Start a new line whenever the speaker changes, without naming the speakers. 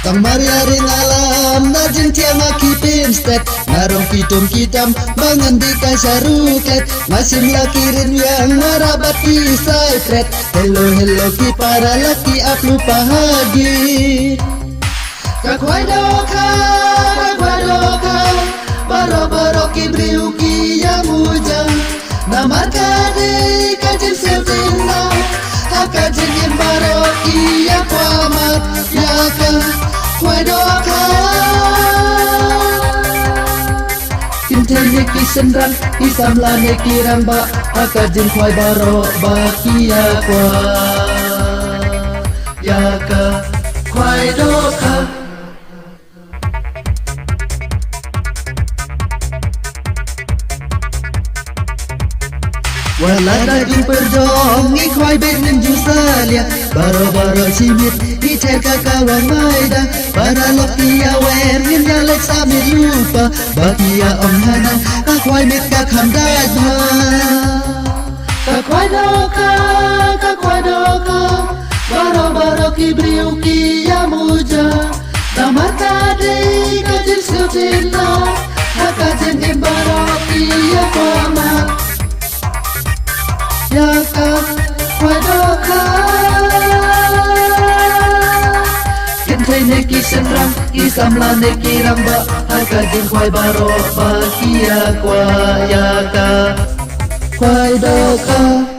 Tang mariaring alam na jeng tiang akipin stet Narong kitum bangan di kasaruklet Masim lakirin yang marabat kisah tret Hello ki para laki aku pahagi Kakwadoka Baro ki briuki yang ujang Namar kade kajen seltina Haka jengin baro ki yang kuamat Yaka Kwadoka Kintene ki sendrang Isam lane ki ramba Haka jeng kwai baro baki ya kwa Yaka Kwadoka Wala daging perdong ikhwai benin jusalia Baro simit icer kakawang maida Para loki awer nginjalek samit lupa Bakia om hanang kakwai mit kakam dadha Kakwai doka Baro kibriu ki yamuja Namar kade kajil siltina Hakajen imbaro ki yakomat Yaka Kwadoka Kentai neki senrang Isam la neki ramba Haka jeng kwai baro Bakia kwa Yaka Kwadoka